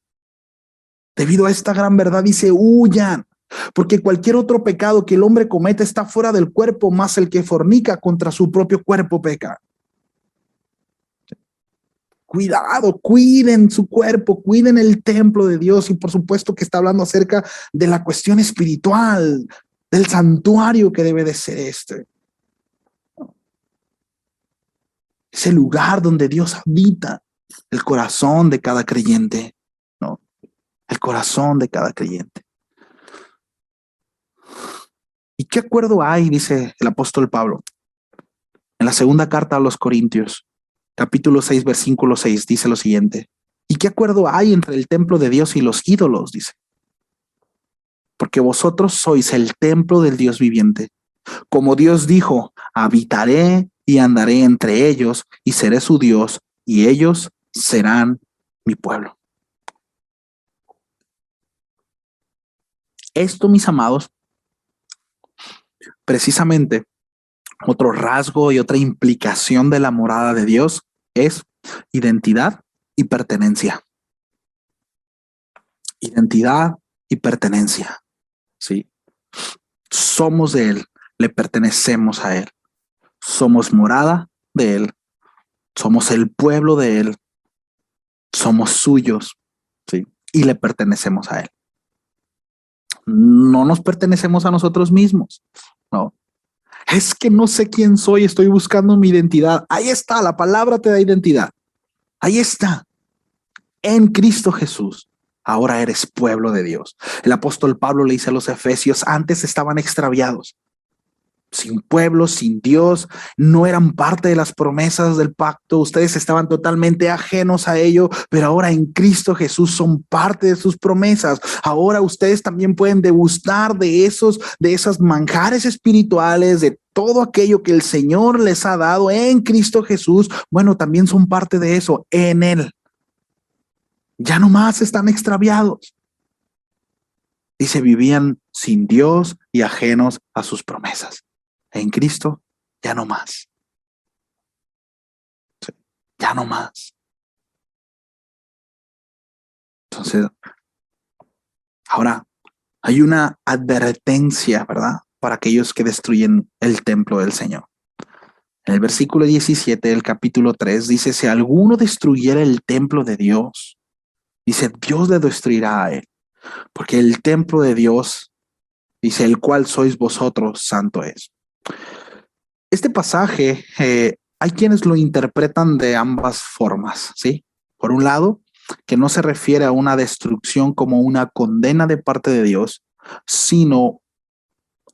Debido a esta gran verdad dice, huyan, porque cualquier otro pecado que el hombre cometa está fuera del cuerpo, más el que fornica contra su propio cuerpo peca. Cuidado, cuiden su cuerpo, cuiden el templo de Dios. Y por supuesto que está hablando acerca de la cuestión espiritual, del santuario que debe de ser ese lugar donde Dios habita el corazón de cada creyente, ¿no? El corazón de cada creyente. ¿Y qué acuerdo hay? Dice el apóstol Pablo en la segunda carta a los Corintios, capítulo 6, versículo 6, dice lo siguiente: ¿y qué acuerdo hay entre el templo de Dios y los ídolos? Dice, porque vosotros sois el templo del Dios viviente. Como Dios dijo, habitaré y andaré entre ellos y seré su Dios y ellos serán mi pueblo. Esto, mis amados, precisamente otro rasgo y otra implicación de la morada de Dios es identidad y pertenencia. Identidad y pertenencia. ¿Sí? Somos de Él, le pertenecemos a Él. Somos morada de Él. Somos el pueblo de Él. Somos suyos. ¿Sí? Y le pertenecemos a Él. No nos pertenecemos a nosotros mismos. No. Es que no sé quién soy, estoy buscando mi identidad. Ahí está, la palabra te da identidad. Ahí está. En Cristo Jesús. Ahora eres pueblo de Dios. El apóstol Pablo le dice a los efesios, antes estaban extraviados, sin pueblo, sin Dios, no eran parte de las promesas del pacto, ustedes estaban totalmente ajenos a ello, pero ahora en Cristo Jesús son parte de sus promesas. Ahora ustedes también pueden degustar de esas manjares espirituales, de todo aquello que el Señor les ha dado en Cristo Jesús. Bueno, también son parte de eso en Él. Ya no más están extraviados. Dice, vivían sin Dios y ajenos a sus promesas. En Cristo, ya no más. Sí, ya no más. Entonces, ahora hay una advertencia, ¿verdad? Para aquellos que destruyen el templo del Señor. En el versículo 17 del capítulo 3 dice, si alguno destruyera el templo de Dios, dice, Dios le destruirá a él. Porque el templo de Dios, dice, el cual sois vosotros, santo es. Este pasaje, hay quienes lo interpretan de ambas formas, ¿sí? Por un lado, que no se refiere a una destrucción como una condena de parte de Dios, sino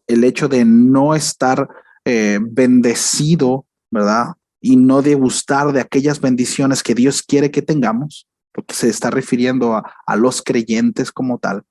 el hecho de no estar bendecido, ¿verdad? Y no degustar de aquellas bendiciones que Dios quiere que tengamos, porque se está refiriendo a los creyentes como tal,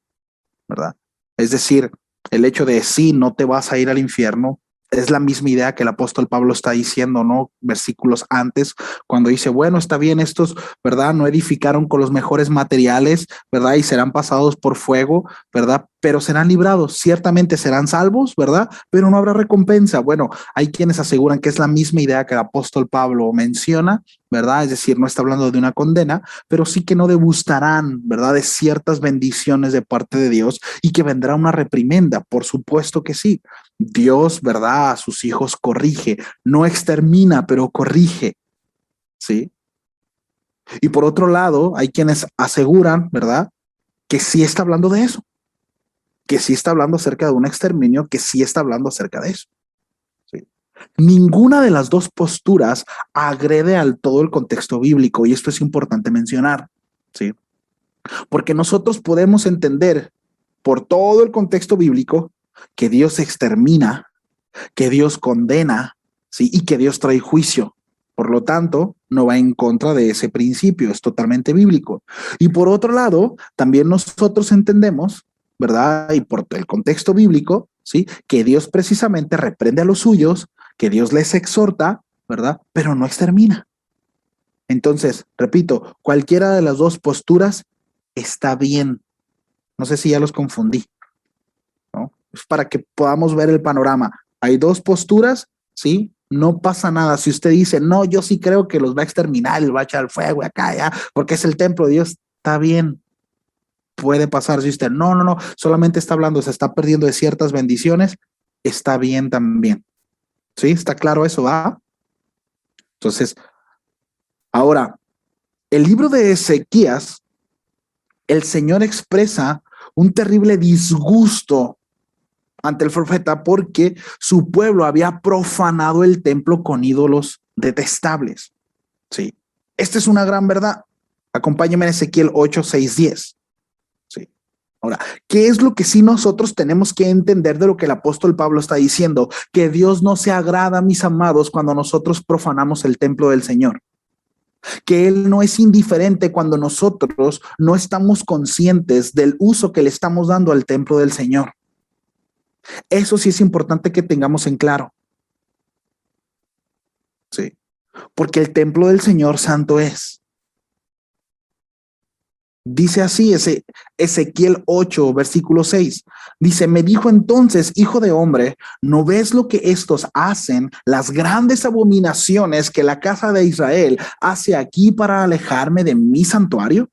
¿verdad? Es decir, el hecho de sí, no te vas a ir al infierno, es la misma idea que el apóstol Pablo está diciendo, ¿no? Versículos antes, cuando dice, bueno, está bien, estos, ¿verdad? No edificaron con los mejores materiales, ¿verdad? Y serán pasados por fuego, ¿verdad? Pero serán librados, ciertamente serán salvos, ¿verdad? Pero no habrá recompensa. Bueno, hay quienes aseguran que es la misma idea que el apóstol Pablo menciona, ¿verdad? Es decir, no está hablando de una condena, pero sí que no degustarán, ¿verdad? De ciertas bendiciones de parte de Dios y que vendrá una reprimenda. Por supuesto que sí. Dios, ¿verdad? A sus hijos corrige, no extermina, pero corrige, ¿sí? Y por otro lado, hay quienes aseguran, ¿verdad? Que sí está hablando de eso, que sí está hablando acerca de un exterminio, que sí está hablando acerca de eso. ¿Sí? Ninguna de las dos posturas agrede al todo el contexto bíblico, y esto es importante mencionar, ¿sí? Porque nosotros podemos entender por todo el contexto bíblico que Dios extermina, que Dios condena, ¿sí? Y que Dios trae juicio. Por lo tanto, no va en contra de ese principio, es totalmente bíblico. Y por otro lado, también nosotros entendemos, ¿verdad? Y por el contexto bíblico, ¿sí? Que Dios precisamente reprende a los suyos, que Dios les exhorta, ¿verdad? Pero no extermina. Entonces, repito, cualquiera de las dos posturas está bien. No sé si ya los confundí, ¿no? Es para que podamos ver el panorama. Hay dos posturas, ¿sí? No pasa nada. Si usted dice, no, yo sí creo que los va a exterminar, los va a echar al fuego acá, ya, porque es el templo de Dios, está bien. Puede pasar. Si usted, no, solamente está hablando, se está perdiendo de ciertas bendiciones, está bien también. ¿Sí? ¿Está claro eso? ¿Va? Entonces, ahora, el libro de Ezequías, el Señor expresa un terrible disgusto ante el profeta porque su pueblo había profanado el templo con ídolos detestables. Sí. Esta es una gran verdad. Acompáñame en Ezequiel 8, 6, 10. Sí. Ahora, ¿qué es lo que sí nosotros tenemos que entender de lo que el apóstol Pablo está diciendo? Que Dios no se agrada, mis amados, cuando nosotros profanamos el templo del Señor. Que Él no es indiferente cuando nosotros no estamos conscientes del uso que le estamos dando al templo del Señor. Eso sí es importante que tengamos en claro. Sí. Porque el templo del Señor santo es. Dice así, Ezequiel 8, versículo 6. Dice, me dijo entonces, hijo de hombre, ¿no ves lo que estos hacen, las grandes abominaciones que la casa de Israel hace aquí para alejarme de mi santuario?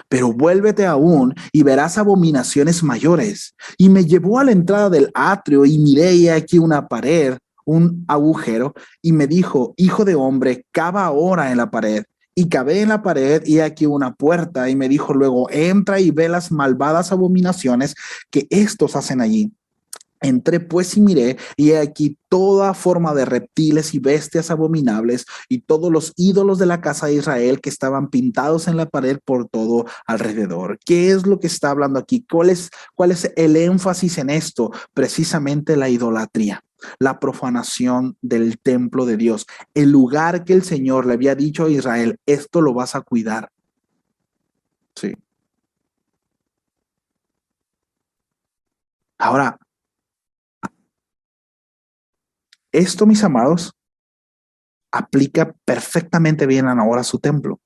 Pero vuélvete aún y verás abominaciones mayores. Y me llevó a la entrada del atrio y miré y aquí una pared, un agujero, y me dijo, hijo de hombre, cava ahora en la pared. Y cavé en la pared y aquí una puerta, y me dijo luego, entra y ve las malvadas abominaciones que estos hacen allí. Entré pues y miré, y he aquí toda forma de reptiles y bestias abominables, y todos los ídolos de la casa de Israel que estaban pintados en la pared por todo alrededor. ¿Qué es lo que está hablando aquí? ¿Cuál es el énfasis en esto? Precisamente la idolatría, la profanación del templo de Dios, el lugar que el Señor le había dicho a Israel, esto lo vas a cuidar. Sí. Ahora, esto, mis amados, aplica perfectamente bien ahora a su templo.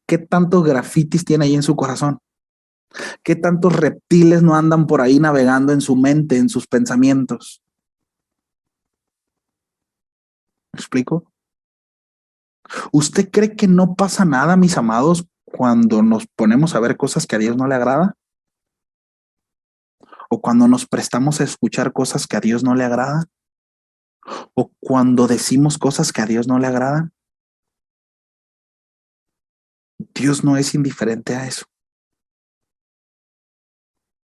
¿Qué tantos grafitis tiene ahí en su corazón? ¿Qué tantos reptiles no andan por ahí navegando en su mente, en sus pensamientos? ¿Me explico? ¿Usted cree que no pasa nada, mis amados, cuando nos ponemos a ver cosas que a Dios no le agrada? ¿O cuando nos prestamos a escuchar cosas que a Dios no le agrada? ¿O cuando decimos cosas que a Dios no le agradan? Dios no es indiferente a eso.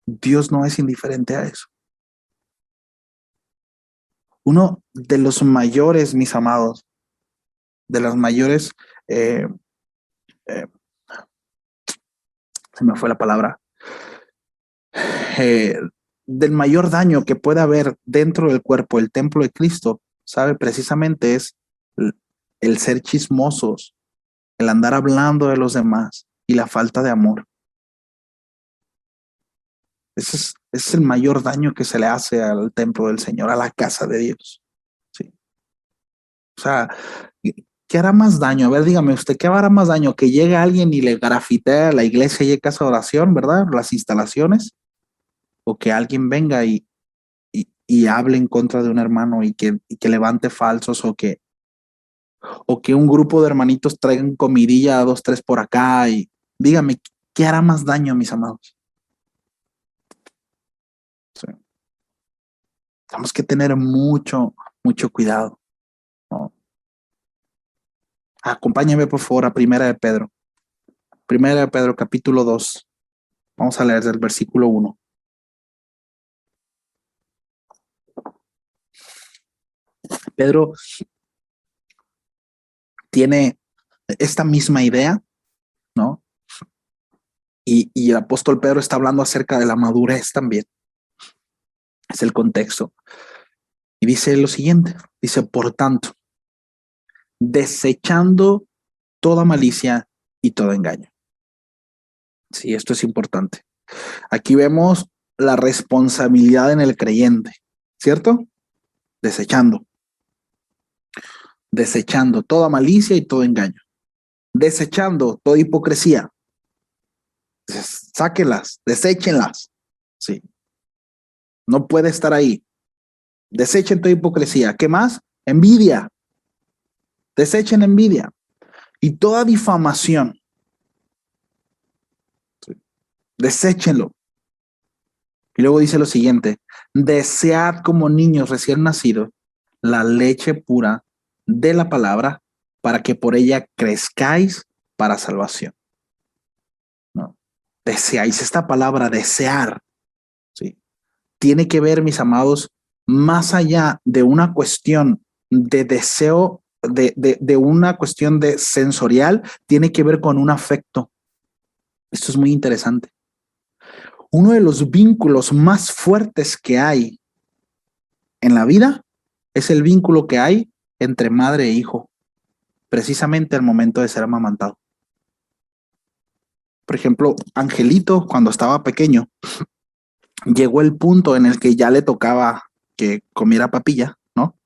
Dios no es indiferente a eso. Uno de los mayores, mis amados, de las mayores, eh, eh, se me fue la palabra, eh, del mayor daño que puede haber dentro del cuerpo, el templo de Cristo, sabe, precisamente es el ser chismosos, el andar hablando de los demás y la falta de amor. Ese es el mayor daño que se le hace al templo del Señor, a la casa de Dios. Sí. O sea, ¿qué hará más daño? A ver, dígame usted, ¿qué hará más daño? Que llegue alguien y le grafitee a la iglesia y a casa de oración, ¿verdad? Las instalaciones. O que alguien venga y hable en contra de un hermano y que levante falsos o que un grupo de hermanitos traigan comidilla a dos, tres por acá y dígame, ¿qué hará más daño, mis amados? Sí. Tenemos que tener mucho, mucho cuidado, ¿no? Acompáñame por favor a Primera de Pedro. Primera de Pedro, capítulo 2. Vamos a leer del versículo 1. Pedro tiene esta misma idea, ¿no? Y el apóstol Pedro está hablando acerca de la madurez también. Es el contexto. Y dice lo siguiente, dice, por tanto, desechando toda malicia y todo engaño. Sí, esto es importante. Aquí vemos la responsabilidad en el creyente, ¿cierto? Desechando, desechando toda malicia y todo engaño, desechando toda hipocresía. Sáquenlas, deséchenlas. Sí, no puede estar ahí. Desechen toda hipocresía. ¿Qué más? Envidia. Desechen envidia y toda difamación. Sí. Deséchenlo. Y luego dice lo siguiente, desead como niños recién nacidos la leche pura de la palabra para que por ella crezcáis para salvación. ¿No? Deseáis, esta palabra desear, ¿sí? Tiene que ver, mis amados, más allá de una cuestión de deseo, de una cuestión de sensorial, tiene que ver con un afecto. Esto es muy interesante. Uno de los vínculos más fuertes que hay en la vida es el vínculo que hay entre madre e hijo, precisamente al momento de ser amamantado. Por ejemplo, Angelito, cuando estaba pequeño, llegó el punto en el que ya le tocaba que comiera papilla, ¿no?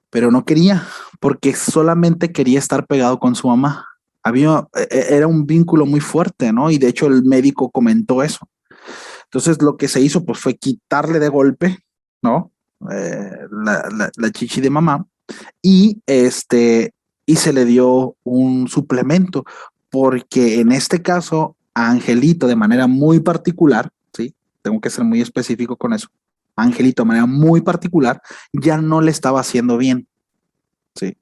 Pero no quería, porque solamente quería estar pegado con su mamá. Era un vínculo muy fuerte, ¿no? Y de hecho el médico comentó eso. Entonces lo que se hizo pues fue quitarle de golpe, ¿no? La chichi de mamá y y se le dio un suplemento, porque en este caso a Angelito de manera muy particular, ¿sí? Tengo que ser muy específico con eso. Angelito de manera muy particular ya no le estaba haciendo bien, ¿sí?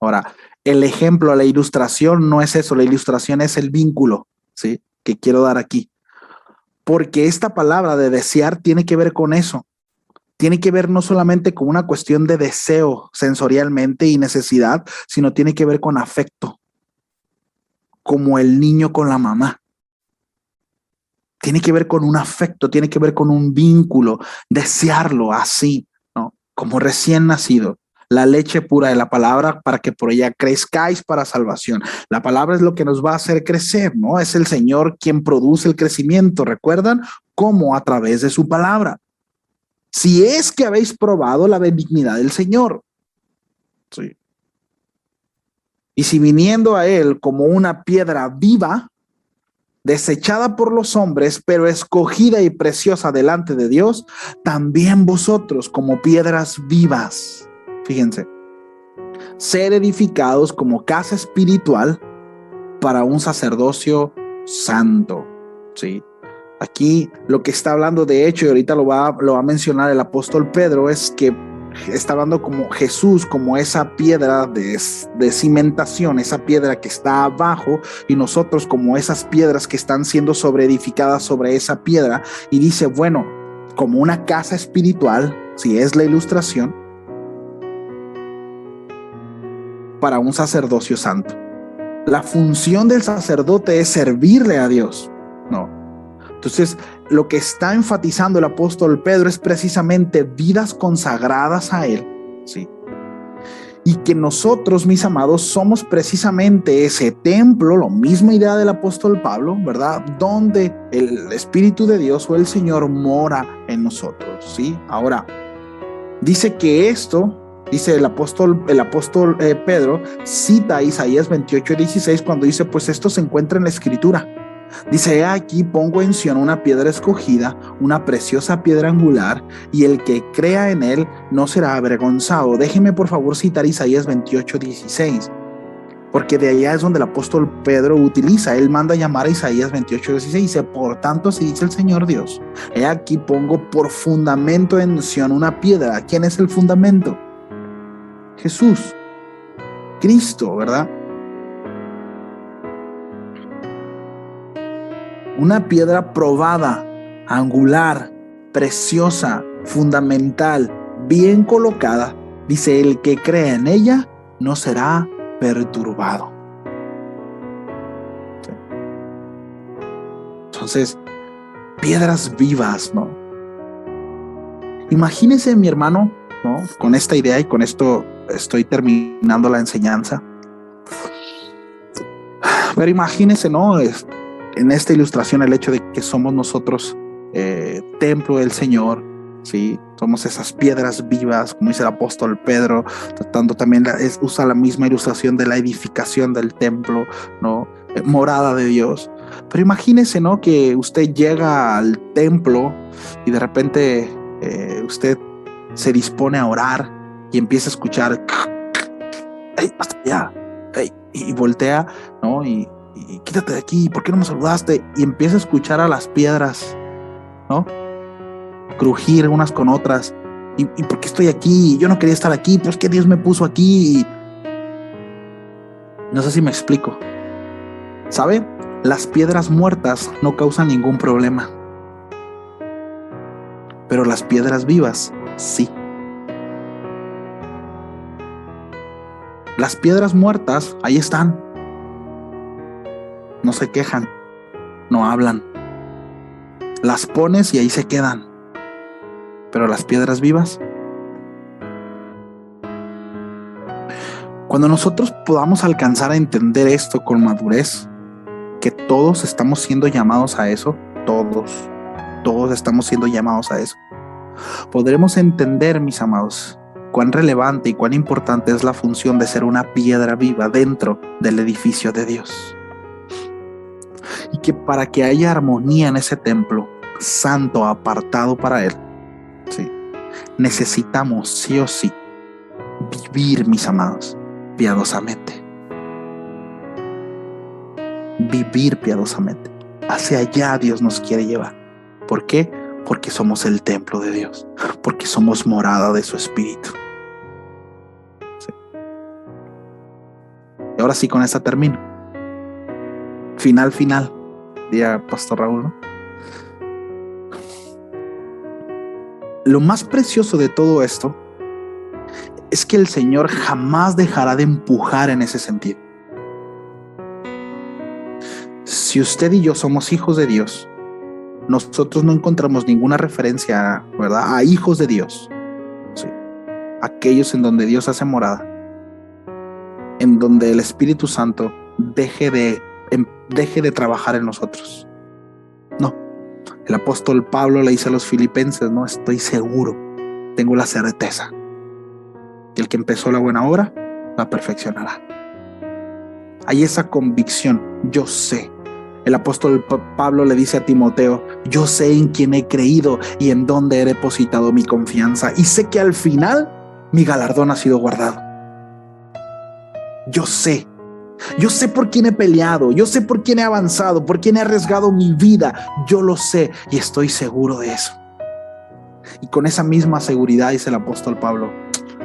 Ahora, el ejemplo, la ilustración no es eso, la ilustración es el vínculo, ¿sí? Que quiero dar aquí. Porque esta palabra de desear tiene que ver con eso. Tiene que ver no solamente con una cuestión de deseo sensorialmente y necesidad, sino tiene que ver con afecto, como el niño con la mamá. Tiene que ver con un afecto, tiene que ver con un vínculo, desearlo así, ¿no? Como recién nacido. La leche pura de la palabra para que por ella crezcáis para salvación. La palabra es lo que nos va a hacer crecer, ¿no? Es el Señor quien produce el crecimiento, ¿recuerdan? Como a través de su palabra. Si es que habéis probado la benignidad del Señor. Sí. Y si viniendo a Él como una piedra viva, desechada por los hombres, pero escogida y preciosa delante de Dios, también vosotros como piedras vivas, fíjense, ser edificados como casa espiritual para un sacerdocio santo, ¿sí? Aquí lo que está hablando, de hecho, y ahorita lo va a mencionar el apóstol Pedro, es que está hablando como Jesús, como esa piedra de cimentación, esa piedra que está abajo, y nosotros como esas piedras que están siendo sobreedificadas sobre esa piedra. Y dice, bueno, como una casa espiritual, si es la ilustración, para un sacerdocio santo. La función del sacerdote es servirle a Dios, ¿no? Entonces, lo que está enfatizando el apóstol Pedro es precisamente vidas consagradas a Él, ¿sí? Y que nosotros, mis amados, somos precisamente ese templo, la misma idea del apóstol Pablo, ¿verdad? Donde el Espíritu de Dios o el Señor mora en nosotros, ¿sí? Ahora, dice que esto, dice el apóstol Pedro, cita a Isaías 28:16 cuando dice, pues esto se encuentra en la Escritura. Dice, aquí pongo en Sión una piedra escogida, una preciosa piedra angular, y el que crea en él no será avergonzado. Déjeme por favor citar Isaías 28:16, porque de allá es donde el apóstol Pedro utiliza. Él manda llamar a Isaías 28:16 y dice, por tanto, así dice el Señor Dios, he aquí pongo por fundamento en Sión una piedra. ¿Quién es el fundamento? Jesús, Cristo, ¿verdad? Una piedra probada, angular, preciosa, fundamental, bien colocada. Dice, el que cree en ella no será perturbado. ¿Sí? Entonces, piedras vivas, ¿no? Imagínese, mi hermano, ¿no? Con esta idea, y con esto estoy terminando la enseñanza. Pero imagínese, ¿no? En esta ilustración el hecho de que somos nosotros templo del Señor, ¿sí? Somos esas piedras vivas, como dice el apóstol Pedro, tratando también, usa la misma ilustración de la edificación del templo, ¿no? Morada de Dios. Pero imagínese, ¿no? Que usted llega al templo y de repente usted se dispone a orar y empieza a escuchar, ¡hey, hasta allá! ¡Hey! Y voltea, ¿no? Y quítate de aquí, ¿por qué no me saludaste? Y empieza a escuchar a las piedras, ¿no? Crujir unas con otras. ¿Y por qué estoy aquí? Yo no quería estar aquí, pero es que Dios me puso aquí. No sé si me explico. ¿Sabe? Las piedras muertas no causan ningún problema, pero las piedras vivas, sí. Las piedras muertas, ahí están. No se quejan, no hablan. Las pones y ahí se quedan. Pero las piedras vivas. Cuando nosotros podamos alcanzar a entender esto con madurez, que todos estamos siendo llamados a eso, todos estamos siendo llamados a eso, podremos entender, mis amados, cuán relevante y cuán importante es la función de ser una piedra viva dentro del edificio de Dios. Y que para que haya armonía en ese templo santo apartado para Él, ¿sí?, necesitamos sí o sí vivir, mis amados, piadosamente. Vivir piadosamente. Hacia allá Dios nos quiere llevar. ¿Por qué? Porque somos el templo de Dios, porque somos morada de su Espíritu. ¿Sí? Y ahora sí, con esta termino. Final, diría Pastor Raúl, ¿no? Lo más precioso de todo esto es que el Señor jamás dejará de empujar en ese sentido. Si usted y yo somos hijos de Dios, nosotros no encontramos ninguna referencia, ¿verdad?, a hijos de Dios, ¿sí?, aquellos en donde Dios hace morada, en donde el Espíritu Santo deje de trabajar en nosotros. No. El apóstol Pablo le dice a los filipenses, no, estoy seguro, tengo la certeza, que el que empezó la buena obra la perfeccionará. Hay esa convicción, yo sé. El apóstol Pablo le dice a Timoteo, yo sé en quién he creído y en dónde he depositado mi confianza, y sé que al final mi galardón ha sido guardado. Yo sé por quién he peleado, yo sé por quién he avanzado, por quién he arriesgado mi vida, yo lo sé y estoy seguro de eso. Y con esa misma seguridad dice el apóstol Pablo,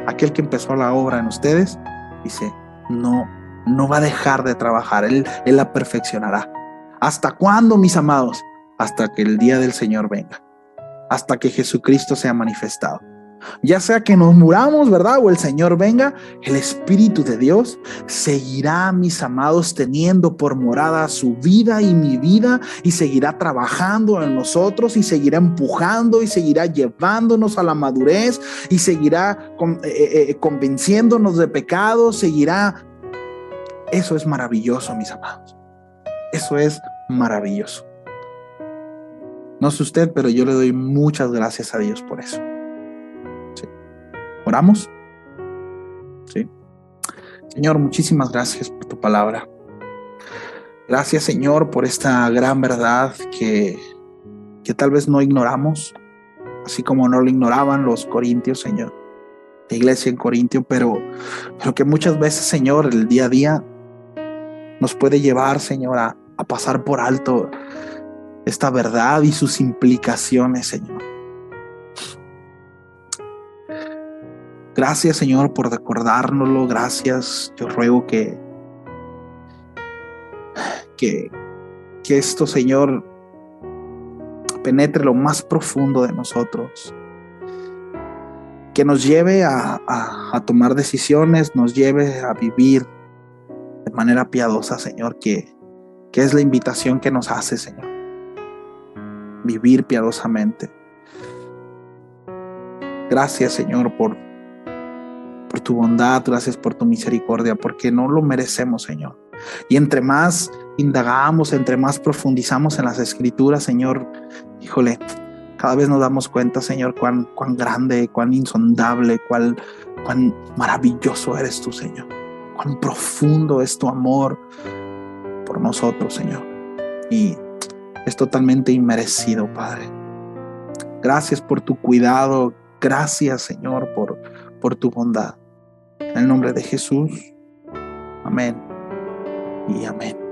aquel que empezó la obra en ustedes, dice, no va a dejar de trabajar, él la perfeccionará. ¿Hasta cuándo, mis amados? Hasta que el día del Señor venga, hasta que Jesucristo sea manifestado. Ya sea que nos muramos, ¿verdad?, o el Señor venga, el Espíritu de Dios seguirá, mis amados, teniendo por morada su vida y mi vida, y seguirá trabajando en nosotros, y seguirá empujando, y seguirá llevándonos a la madurez, y seguirá convenciéndonos de pecado, seguirá. Eso es maravilloso, mis amados. Eso es maravilloso. No sé usted, pero yo le doy muchas gracias a Dios por eso. ¿Sí? ¿Oramos? ¿Sí? Señor, muchísimas gracias por tu palabra. Gracias, Señor, por esta gran verdad que tal vez no ignoramos, así como no lo ignoraban los corintios, Señor, la iglesia en Corintio, pero que muchas veces, Señor, el día a día nos puede llevar, Señor, a pasar por alto esta verdad y sus implicaciones, Señor. Gracias, Señor, por recordárnoslo. Gracias. Yo ruego que esto, Señor, penetre lo más profundo de nosotros, que nos lleve a tomar decisiones, nos lleve a vivir de manera piadosa, Señor, que es la invitación que nos hace, Señor, vivir piadosamente. Gracias, Señor, por tu bondad, gracias por tu misericordia, porque no lo merecemos, Señor. Y entre más indagamos, entre más profundizamos en las Escrituras, Señor, híjole, cada vez nos damos cuenta, Señor, cuán grande, cuán insondable, cuán maravilloso eres tú, Señor. Cuán profundo es tu amor por nosotros, Señor. Y es totalmente inmerecido, Padre. Gracias por tu cuidado. Gracias, Señor, por tu bondad. En el nombre de Jesús. Amén y amén.